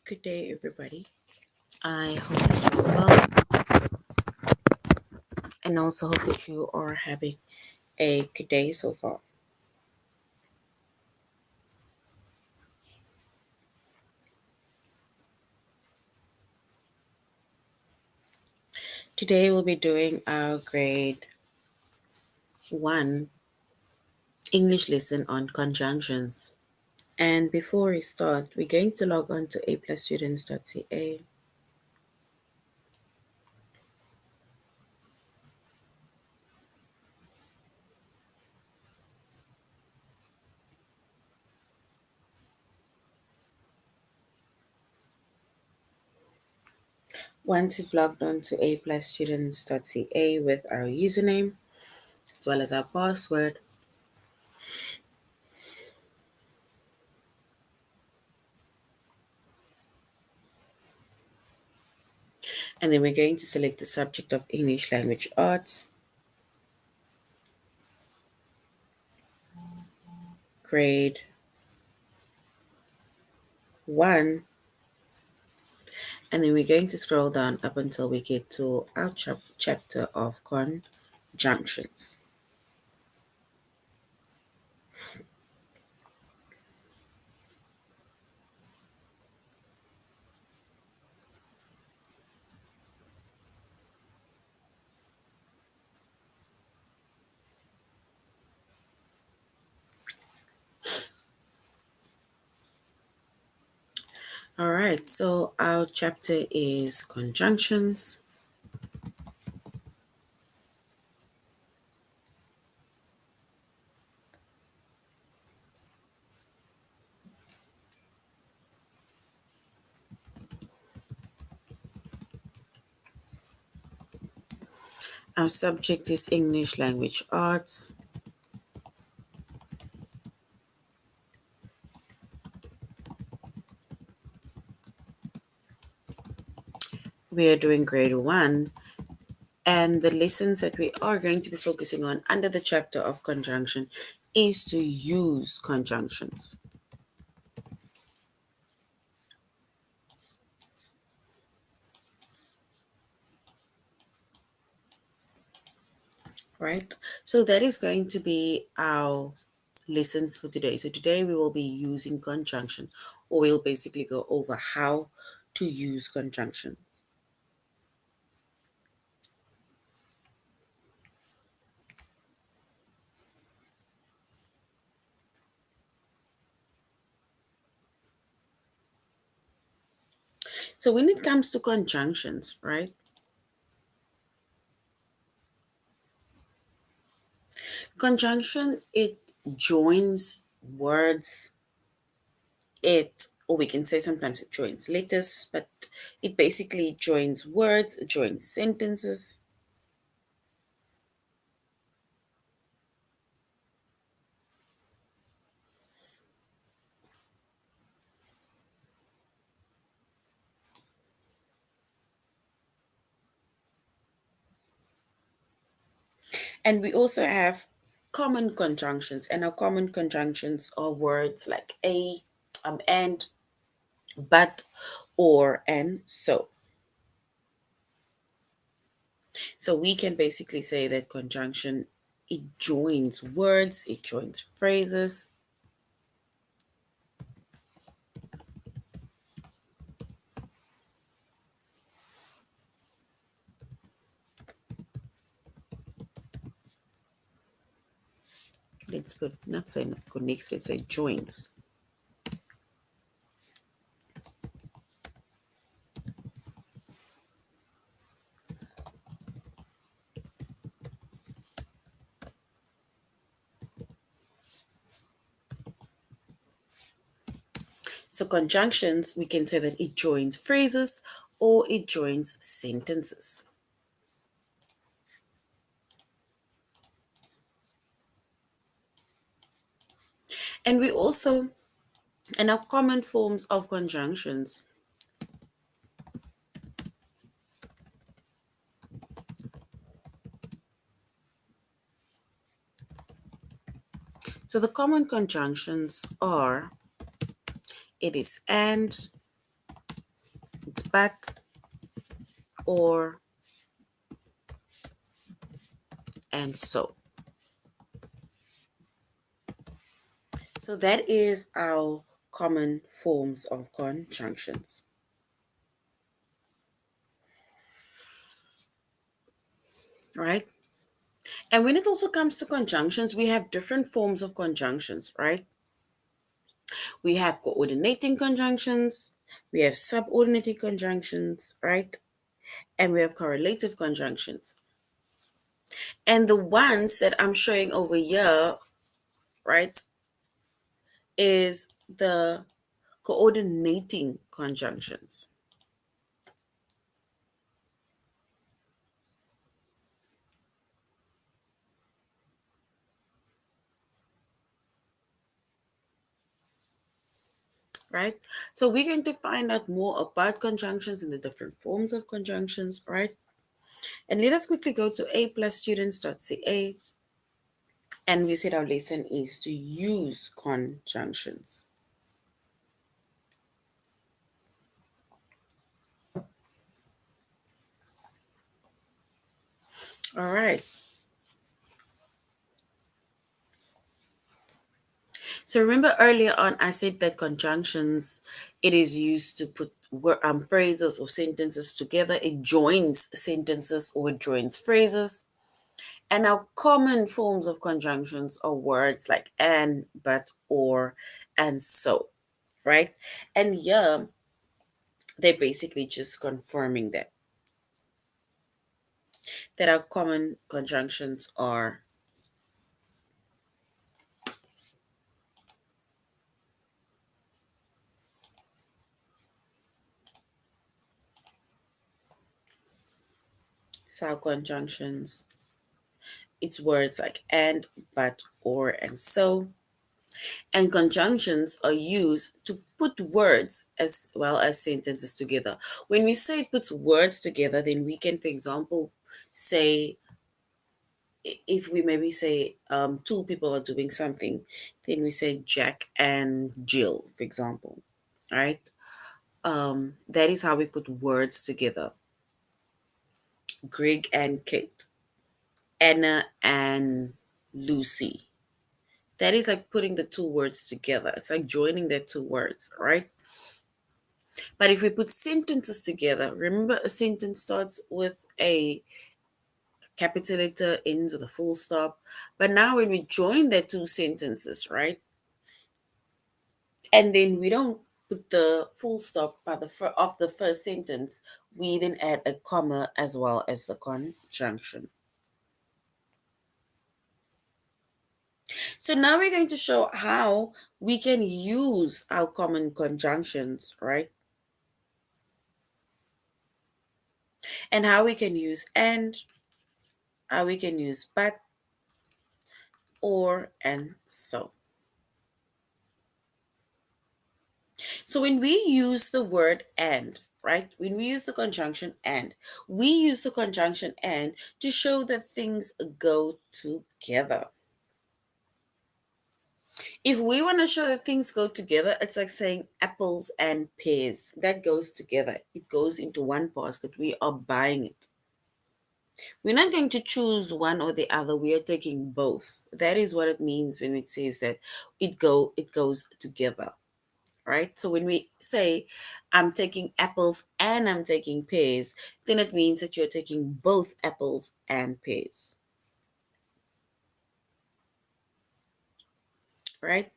Good day, everybody. I hope that you're well and also hope that you are having a good day so far. Today, we'll be doing our grade 1 English lesson on conjunctions. And before we start, we're going to log on to aplusstudents.ca. Once you've logged on to aplusstudents.ca with our username as well as our password, and then we're going to select the subject of English Language Arts, grade 1, and then we're going to scroll down up until we get to our chapter of conjunctions. All right, so our chapter is conjunctions. Our subject is English Language Arts. We are doing grade 1, and the lessons that we are going to be focusing on under the chapter of conjunction is to use conjunctions. Right? So that is going to be our lessons for today. So today we will be using conjunction, or we'll basically go over how to use conjunction. So when it comes to conjunctions, right? Conjunction, it joins words, or we can say sometimes it joins letters, but it basically joins words, it joins sentences. And we also have common conjunctions, and our common conjunctions are words like and, but, or, and so. So we can basically say that conjunction, it joins words, it joins phrases. Let's put, not say connects, let's say joins. So conjunctions, we can say that it joins phrases or it joins sentences. And we also, and our common forms of conjunctions, so the common conjunctions are, it is and, but, or, and so. So that is our common forms of conjunctions, right? And when it also comes to conjunctions, we have different forms of conjunctions, right? We have coordinating conjunctions, we have subordinating conjunctions, right? And we have correlative conjunctions. And the ones that I'm showing over here, right, is the coordinating conjunctions, right? So we're going to find out more about conjunctions and the different forms of conjunctions, right? And let us quickly go to aplusstudents.ca, and we said our lesson is to use conjunctions. All right. So remember earlier on, I said that conjunctions, it is used to put phrases or sentences together. It joins sentences or it joins phrases. And our common forms of conjunctions are words like and, but, or, and so, right? And yeah, they're basically just confirming that our common conjunctions are so our conjunctions. It's words like and, but, or, and so. And conjunctions are used to put words as well as sentences together. When we say it puts words together, then we can, for example, say, if we maybe say two people are doing something, then we say Jack and Jill, for example, right? That is how we put words together. Greg and Kate, Anna and Lucy. That is like putting the two words together. It's like joining the two words, right? But if we put sentences together, remember a sentence starts with a capital letter, ends with a full stop. But now when we join the two sentences, right? And then we don't put the full stop by of the first sentence, we then add a comma as well as the conjunction. So now we're going to show how we can use our common conjunctions, right? And how we can use and, how we can use but, or, and so. So when we use the word and, right? When we use the conjunction and, we use the conjunction and to show that things go together. If we want to show that things go together, it's like saying apples and pears. That goes together. It goes into one basket. We are buying it. We're not going to choose one or the other. We are taking both. That is what it means when it says that it goes together. Right? So when we say I'm taking apples and I'm taking pears, then it means that you're taking both apples and pears. Right?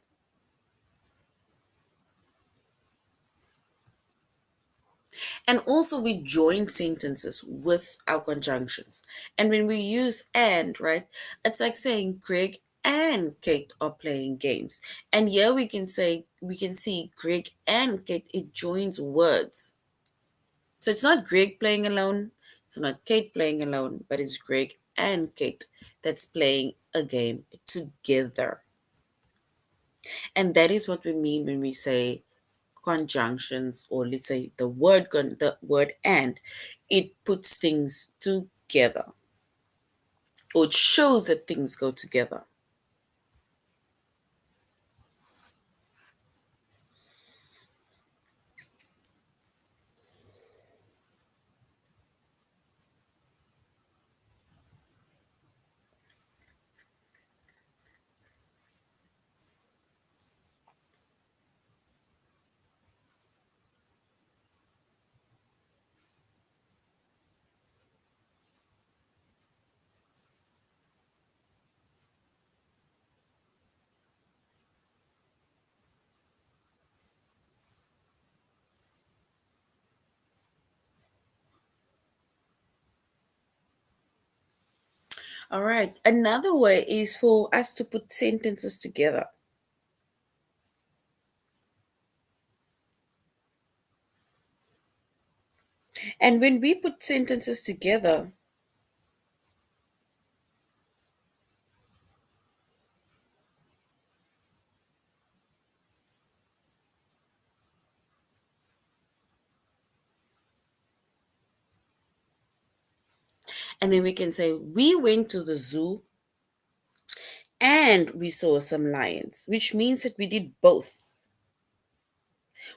And also we join sentences with our conjunctions. And when we use and, right, it's like saying Greg and Kate are playing games. And here we can see Greg and Kate, it joins words. So it's not Greg playing alone, it's not Kate playing alone, but it's Greg and Kate that's playing a game together. And that is what we mean when we say conjunctions, or let's say the word and, it puts things together, or it shows that things go together. All right. Another way is for us to put sentences together. And when we put sentences together, and then we can say, we went to the zoo and we saw some lions, which means that we did both.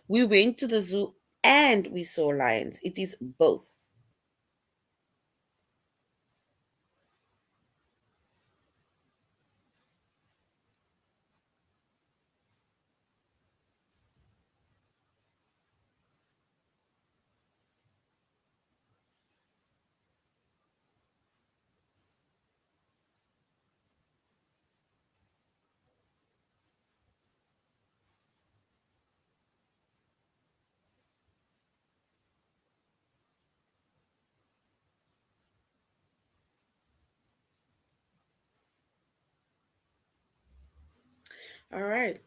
We went to the zoo and we saw lions. It is both. All right.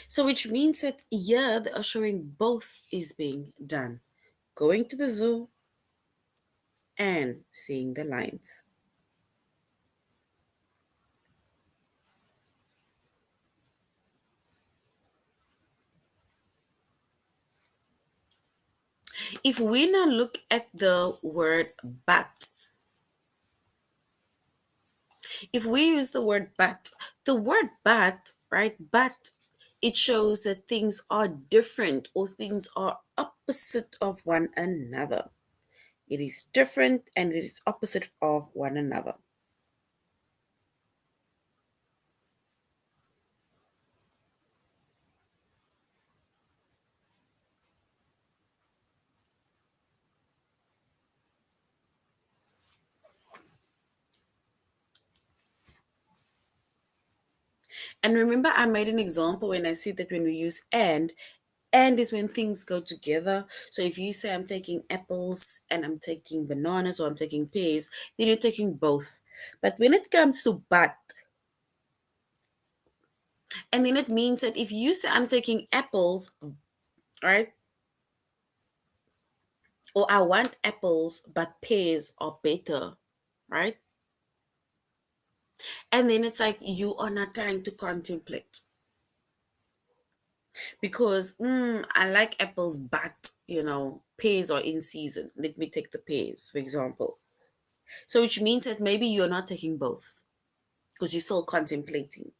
So, which means that here they are showing both is being done, going to the zoo and seeing the lions. If we now look at the word but, if we use the word but, right, but it shows that things are different or things are opposite of one another. It is different and it is opposite of one another. And remember, I made an example when I said that when we use and is when things go together. So if you say I'm taking apples and I'm taking bananas or I'm taking pears, then you're taking both. But when it comes to but, and then it means that if you say I'm taking apples, right? Or I want apples, but pears are better, right? And then it's like you are not trying to contemplate because I like apples, but pears are in season. Let me take the pears, for example. So, which means that maybe you're not taking both because you're still contemplating.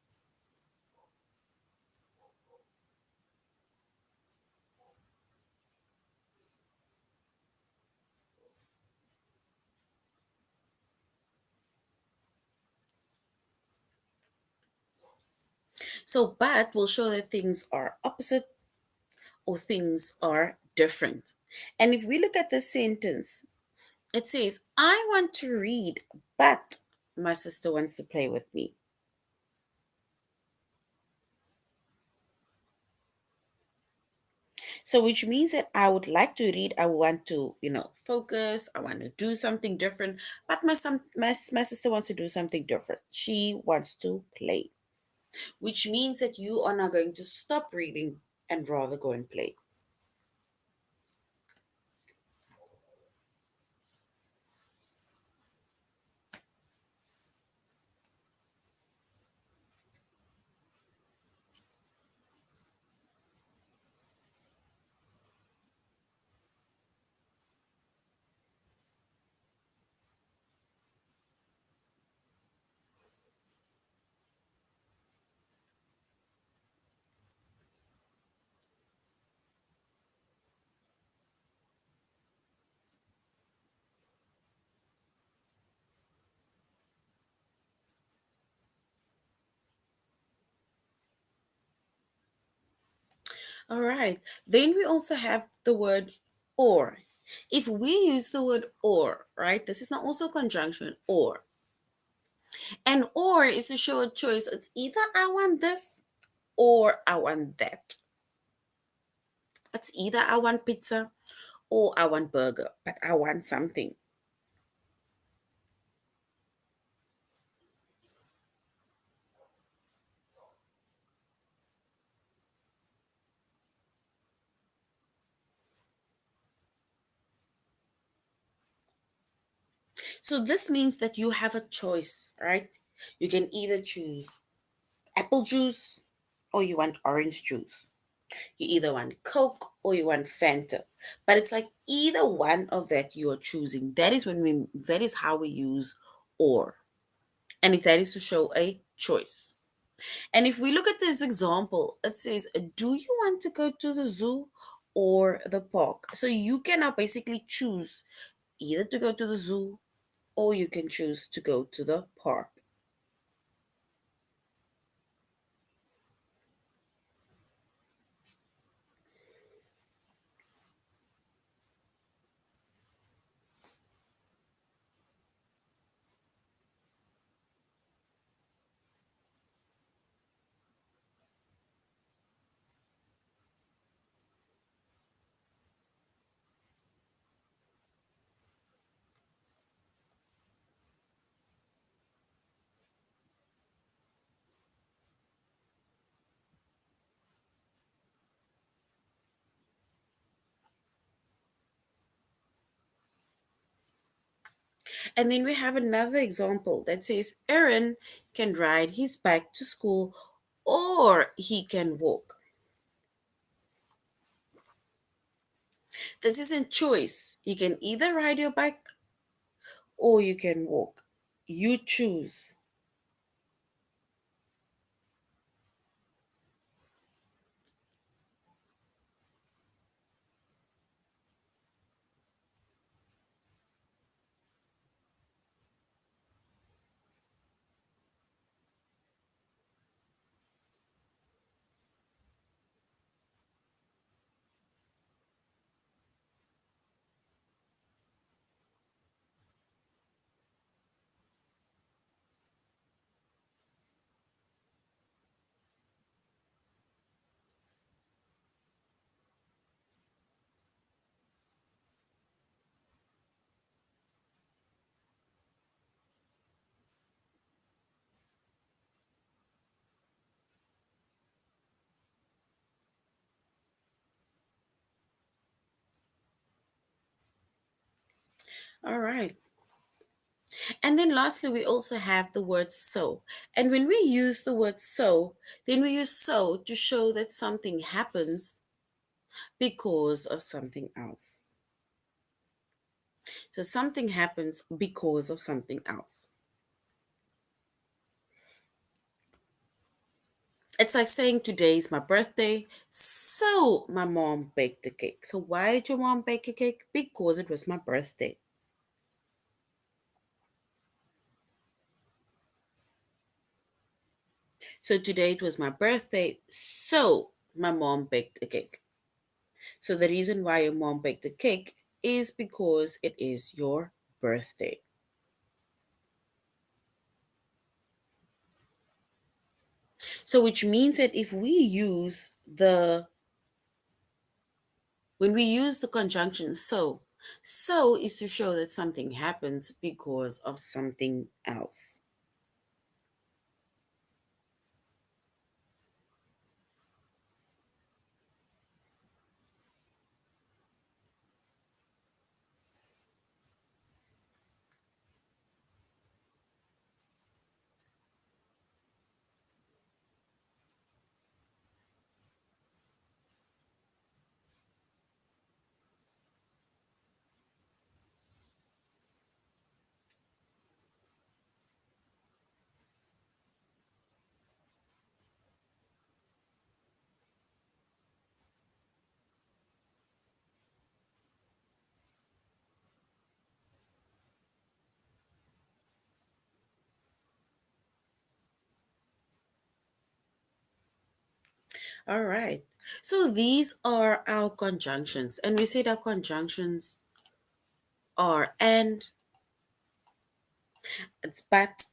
So, but will show that things are opposite or things are different. And if we look at the sentence, it says, I want to read, but my sister wants to play with me. So, which means that I would like to read, I want to, focus, I want to do something different, but my sister wants to do something different. She wants to play, which means that you are now going to stop reading and rather go and play. All right. Then we also have the word or. If we use the word or, right, this is not also conjunction or. And or is to show a choice. It's either I want this or I want that. It's either I want pizza or I want burger, but I want something. So this means that you have a choice, right? You can either choose apple juice or you want orange juice. You either want Coke or you want Fanta. But it's like either one of that you are choosing. That is how we use or. And that is to show a choice. And if we look at this example, it says, do you want to go to the zoo or the park? So you can now basically choose either to go to the zoo or you can choose to go to the park. And then we have another example that says Aaron can ride his bike to school or he can walk. This isn't choice. You can either ride your bike or you can walk. You choose. All right. And then lastly, we also have the word so. And when we use the word so, then we use so to show that something happens because of something else. So something happens because of something else. It's like saying today is my birthday, so my mom baked a cake. So why did your mom bake a cake? Because it was my birthday. So today it was my birthday, so my mom baked a cake. So the reason why your mom baked a cake is because it is your birthday. So which means that if we use the when we use the conjunction so is to show that something happens because of something else. All right. So these are our conjunctions, and we said our conjunctions are and, it's but,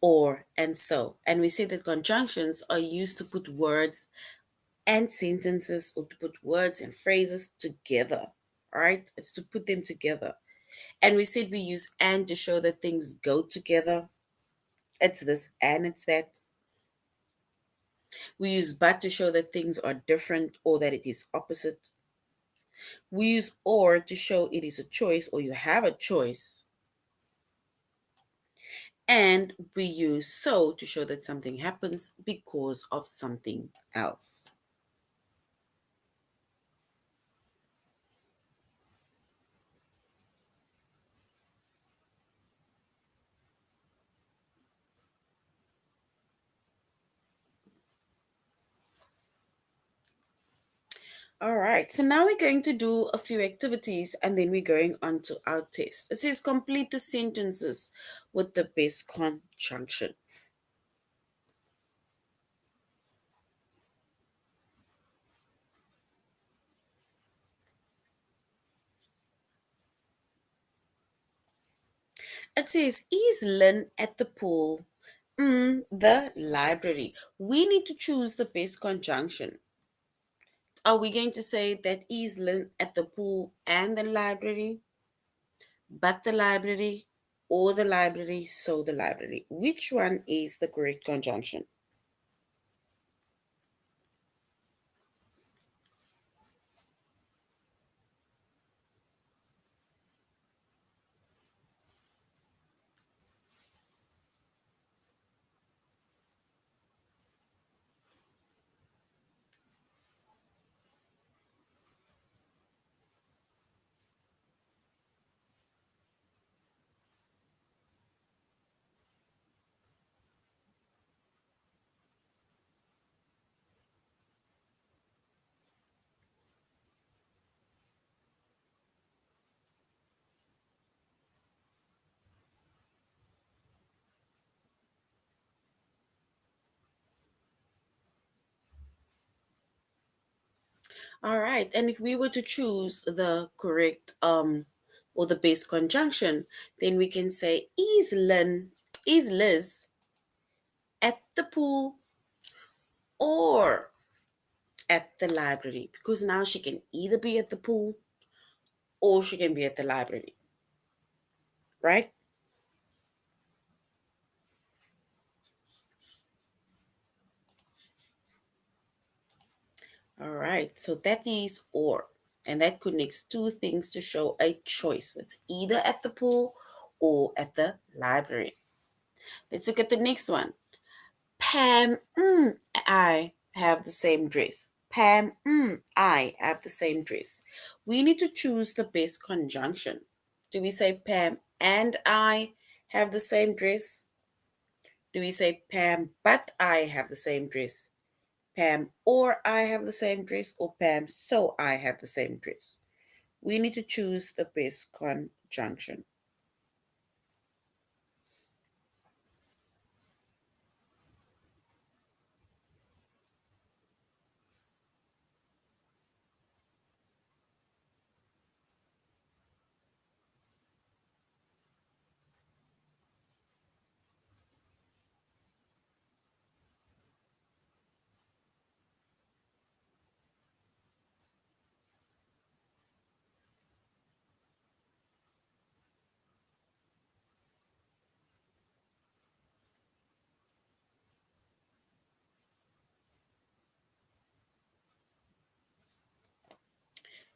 or, and so. And we say that conjunctions are used to put words and sentences or to put words and phrases together. All right? It's to put them together. And we said we use and to show that things go together. It's this and it's that. We use but to show that things are different or that it is opposite. We use or to show it is a choice or you have a choice. And we use so to show that something happens because of something else. All right, so now we're going to do a few activities and then we're going on to our test. It says complete the sentences with the best conjunction. It says, is Lynn at the pool? The library. We need to choose the best conjunction. Are we going to say that is Lynn at the pool and the library, but the library, or the library, so the library? Which one is the correct conjunction? All right, and if we were to choose the correct or the base conjunction, then we can say is Liz at the pool or at the library? Because now she can either be at the pool or she can be at the library, right? All right, so that is or, and that connects two things to show a choice. It's either at the pool or at the library. Let's look at the next one. Pam, I have the same dress. Pam, I have the same dress. We need to choose the best conjunction. Do we say Pam and I have the same dress? Do we say Pam, but I have the same dress? Pam or I have the same dress, or Pam, so I have the same dress? We need to choose the best conjunction.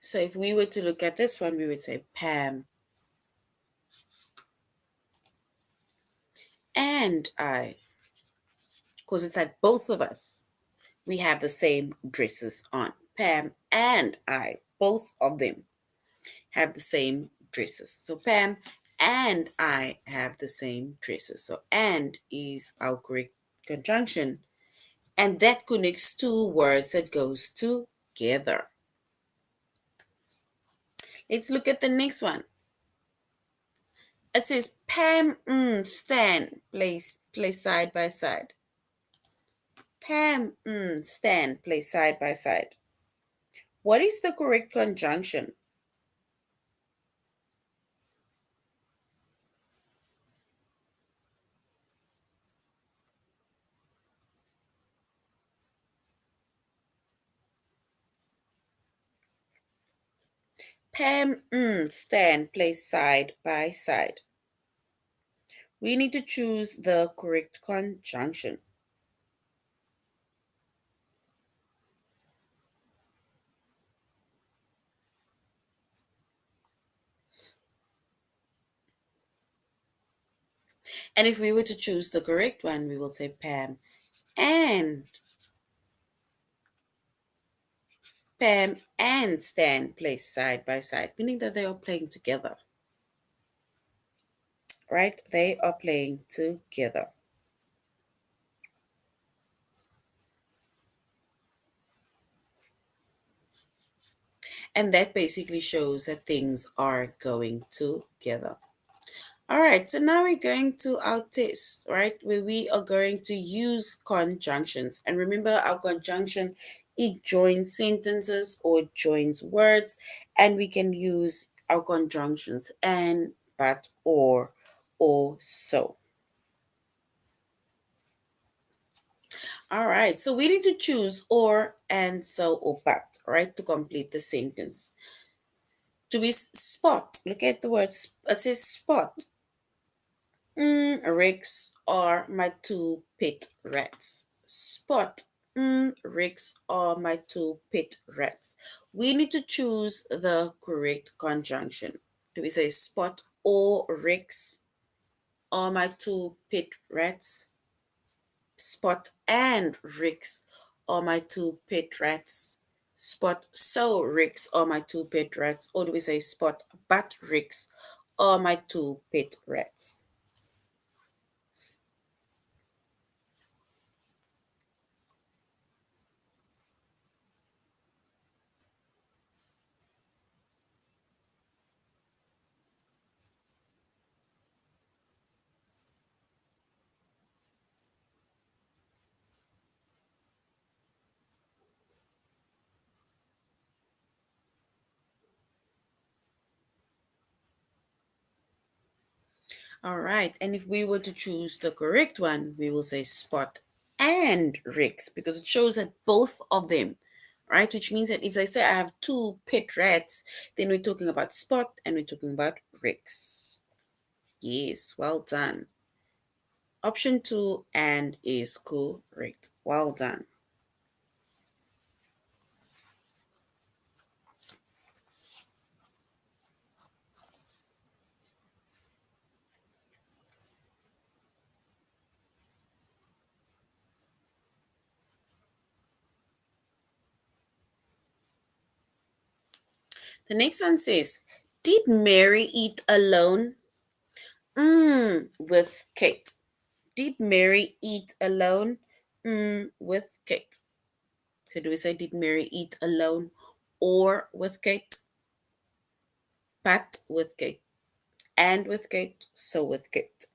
So if we were to look at this one, we would say Pam and I, because it's like both of us, we have the same dresses on. Pam and I, both of them, have the same dresses. So Pam and I have the same dresses. So and is our correct conjunction. And that connects two words that goes together. Let's look at the next one. It says Pam Stan play side by side. Pam Stan play side by side. What is the correct conjunction? Pam Stan play side by side. We need to choose the correct conjunction. And if we were to choose the correct one, we will say and Pam and Stan play side by side, meaning that they are playing together, right? They are playing together. And that basically shows that things are going together. All right, so now we're going to our test, right? Where we are going to use conjunctions. And remember, our conjunction, it joins sentences or joins words, and we can use our conjunctions and, but, or so. All right, so we need to choose or, and, so, or but, right, to complete the sentence. To be spot, look at the word, it says spot. Rex are my two pet rats. Spot. Rex are my two pet rats. We need to choose the correct conjunction. Do we say Spot or Rex are my two pet rats? Spot and Rex are my two pet rats. Spot so Rex are my two pet rats. Or do we say Spot but Rex are my two pet rats? All right. And if we were to choose the correct one, we will say Spot and Rex because it shows that both of them, right? Which means that if I say I have two pet rats, then we're talking about Spot and we're talking about Rex. Yes, well done. Option two and is correct. Well done. The next one says, did Mary eat alone? With Kate. Did Mary eat alone? With Kate. So do we say, did Mary eat alone or with Kate? Pat with Kate. And with Kate, so with Kate.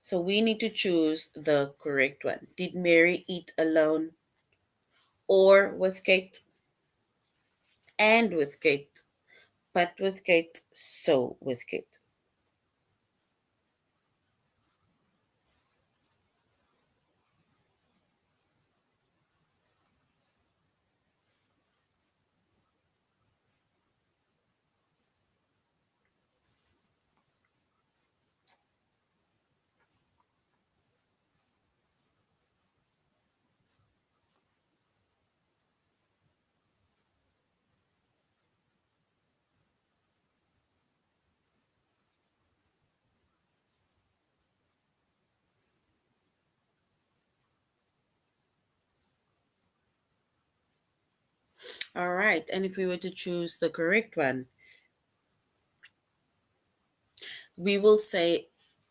So we need to choose the correct one. Did Mary eat alone or with Kate? And with Kate. But with Kate, so with Kate. All right. And if we were to choose the correct one, we will say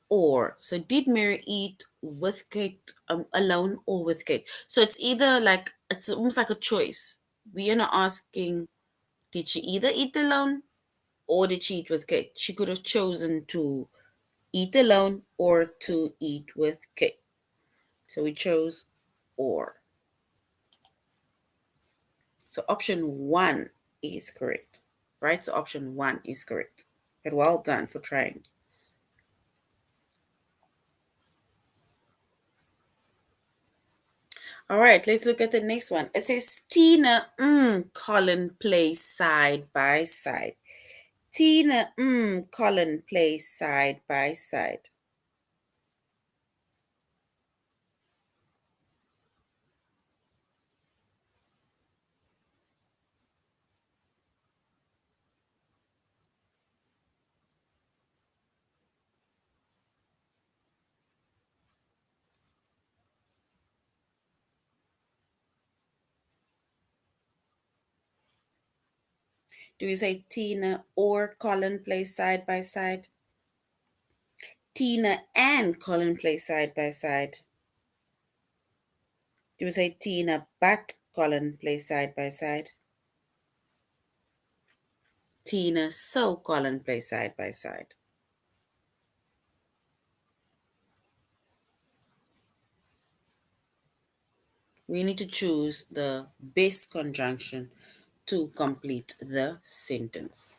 or. So did Mary eat with Kate alone or with Kate? So it's either like it's almost like a choice. We are not asking did she either eat alone or did she eat with Kate? She could have chosen to eat alone or to eat with Kate. So we chose or. So option one is correct, right? So option one is correct. But well done for trying. All right, let's look at the next one. It says Tina, Colin play side by side. Tina, Colin play side by side. Do we say Tina or Colin play side by side? Tina and Colin play side by side. Do we say Tina but Colin play side by side? Tina so Colin play side by side. We need to choose the best conjunction to complete the sentence.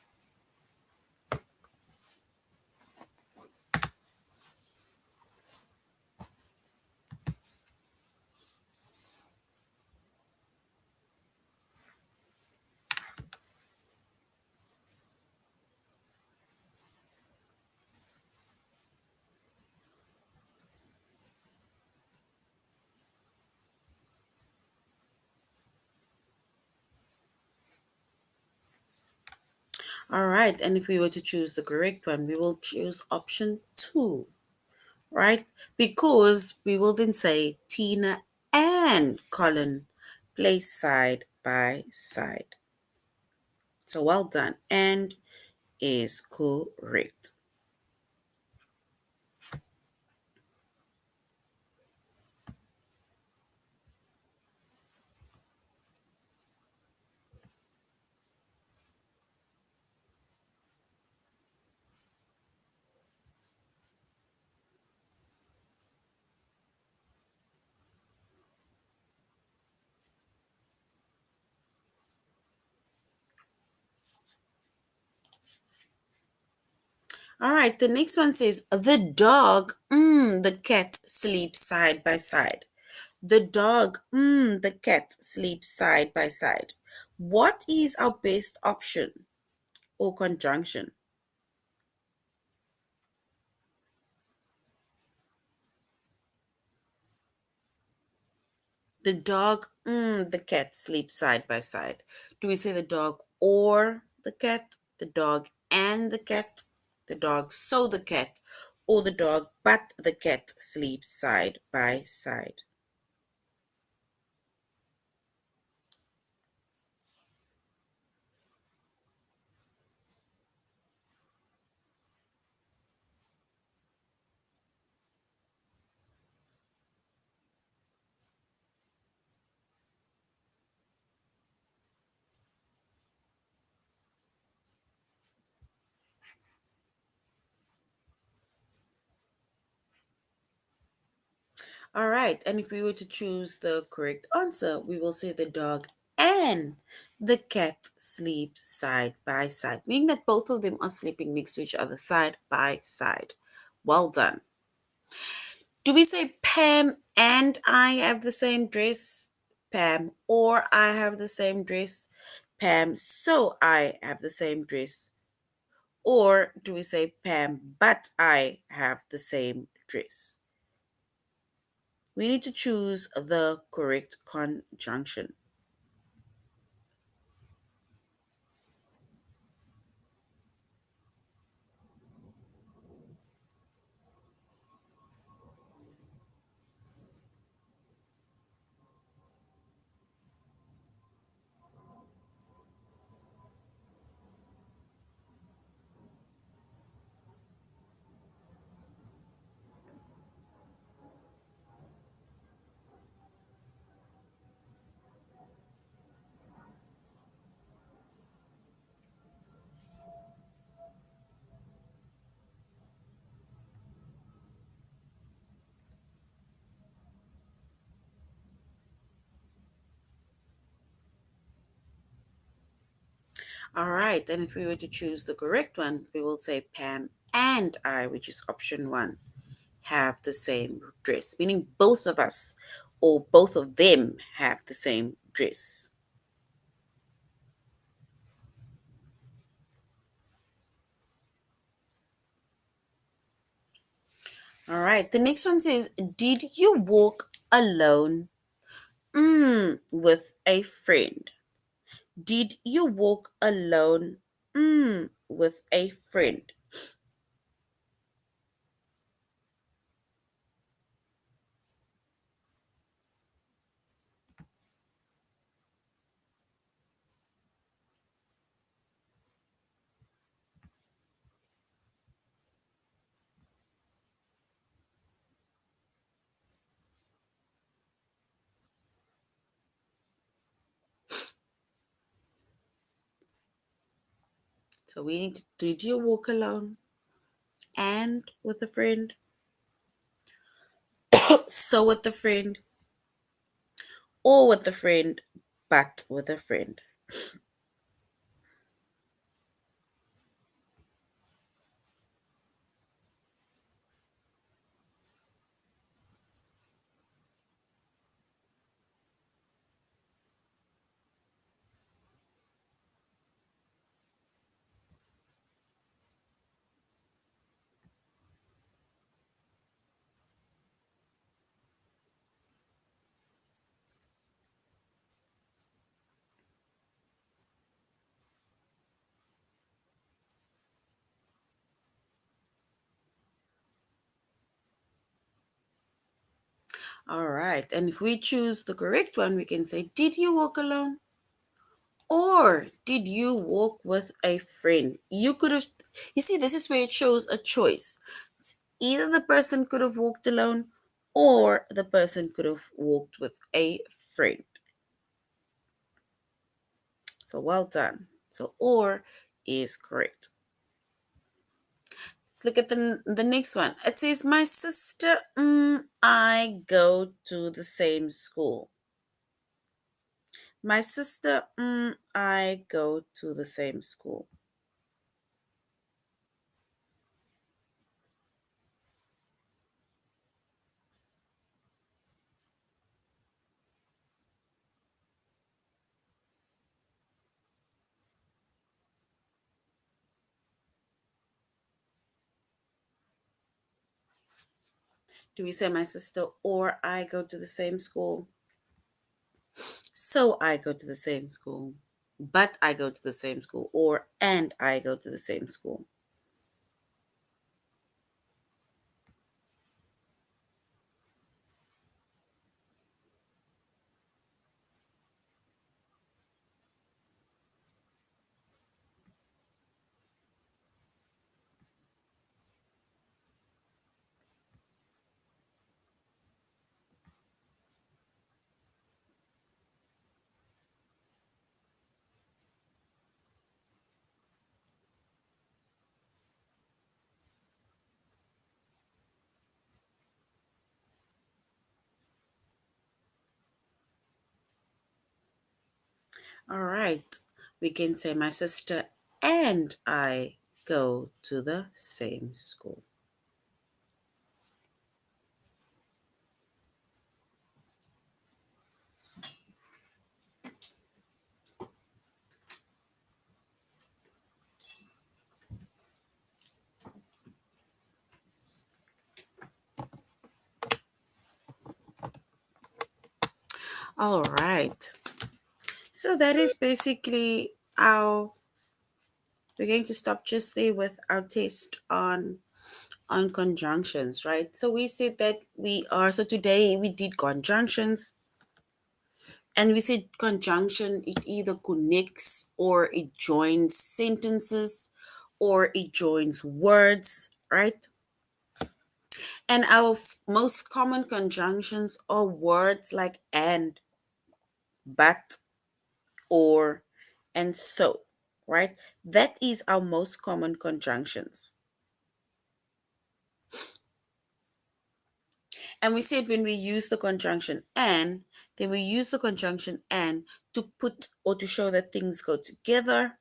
All right, and if we were to choose the correct one, we will choose option two, right? Because we will then say Tina and Colin play side by side. So well done. And is correct. All right, the next one says the dog, the cat sleeps side by side. The dog, the cat sleeps side by side. What is our best option or conjunction? The dog, the cat sleep side by side. Do we say the dog or the cat? The dog and the cat? The dog so the cat? Or the dog but the cat sleeps side by side? All right, and if we were to choose the correct answer, we will say the dog and the cat sleep side by side, meaning that both of them are sleeping next to each other, side by side. Well done. Do we say Pam and I have the same dress? Pam or I have the same dress? Pam so I have the same dress? Or do we say Pam but I have the same dress? We need to choose the correct conjunction. All right, and if we were to choose the correct one, we will say Pam and I, which is option one, have the same dress, meaning both of us or both of them have the same dress. All right. The next one says, did you walk alone? With a friend. Did you walk alone? With a friend. So we need to, did you walk alone and with a friend? So with a friend, or with a friend, but with a friend. All right. And if we choose the correct one, we can say, did you walk alone? Or did you walk with a friend? You could have, you see, this is where it shows a choice. It's either the person could have walked alone or the person could have walked with a friend. So well done. So or is correct. Let's look at the next one. It says, my sister, I go to the same school. My sister, I go to the same school. Do we say my sister or I go to the same school? So I go to the same school. But I go to the same school. Or and I go to the same school. All right. We can say my sister and I go to the same school. All right. So that is basically our, we're going to stop just there with our test on conjunctions, right? So we said that we are, so today we did conjunctions, and we said conjunction, it either connects or it joins sentences or it joins words, right? And our most common conjunctions are words like and, but, or, and so, right? That is our most common conjunctions. And we said when we use the conjunction and, then we use the conjunction and to put or to show that things go together.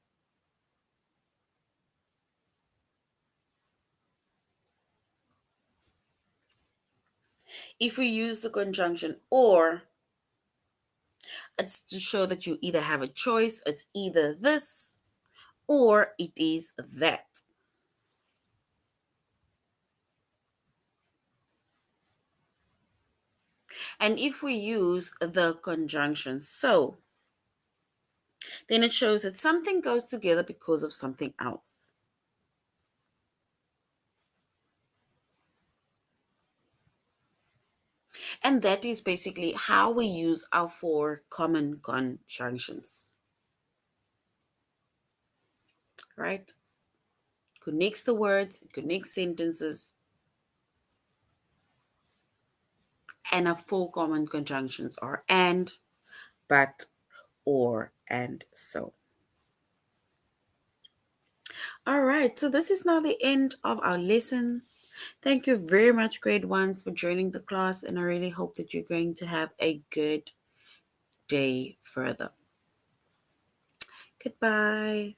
If we use the conjunction or, it's to show that you either have a choice, it's either this or it is that. And if we use the conjunction so, then it shows that something goes together because of something else. And that is basically how we use our four common conjunctions, right? Connects the words, it connects sentences, and our four common conjunctions are and, but, or, and so. All right, so this is now the end of our lesson. Thank you very much, grade ones, for joining the class, and I really hope that you're going to have a good day further. Goodbye.